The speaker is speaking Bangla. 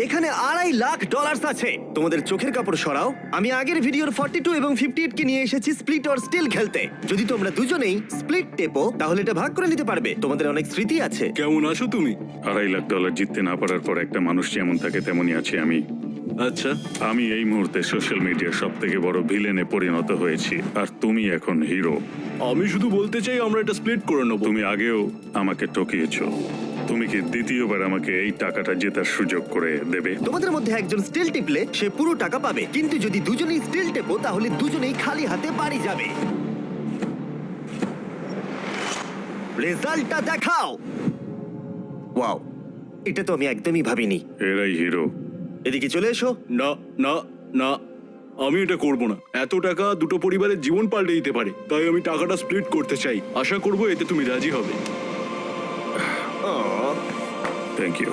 এখানে $2.5 লাখ আছে। তোমাদের চোখের কাপড় সরাও। আমি আগের ভিডিওর 42 এবং 58 কে নিয়ে এসেছি স্প্লিট অর স্টিল খেলতে। যদি তোমরা দুজনেই স্প্লিট টেপো তাহলে এটা ভাগ করে নিতে পারবে। তোমাদের অনেক স্মৃতি আছে। কেমন আছো তুমি? $2.5 লাখ জিততে না পারার পর একটা মানুষ যেমন থাকে তেমনই আছি আমি। আচ্ছা, আমি এই মুহূর্তে সোশ্যাল মিডিয়ার সব থেকে বড় ভিলেনে পরিণত হয়েছি, আর তুমি এখন হিরো। আমি শুধু বলতে চাই আমরা এটা স্প্লিট করে নেবো। তুমি আগেও আমাকে ঠকিয়েছো। তুমি কি দ্বিতীয়বার আমাকে এই টাকাটা জেতার সুযোগ করে দেবে? তোমাদের মধ্যে একজন স্টিল টিপলে সে পুরো টাকা পাবে, কিন্তু যদি দুজনেই স্টিল টেপো তাহলে দুজনেই খালি হাতে বাড়ি যাবে। রেজাল্টটা দেখাও। ওয়াও, এটা তো আমি একদমই ভাবিনি। এরাই হিরো। এদিকে চলে এসো। না না না, আমি এটা করব না। এত টাকা দুটো পরিবারের জীবন পাল্টে দিতে পারে, তাই আমি টাকাটা স্প্লিট করতে চাই। আশা করবো এতে তুমি রাজি হবে। আহ, থ্যাংক ইউ।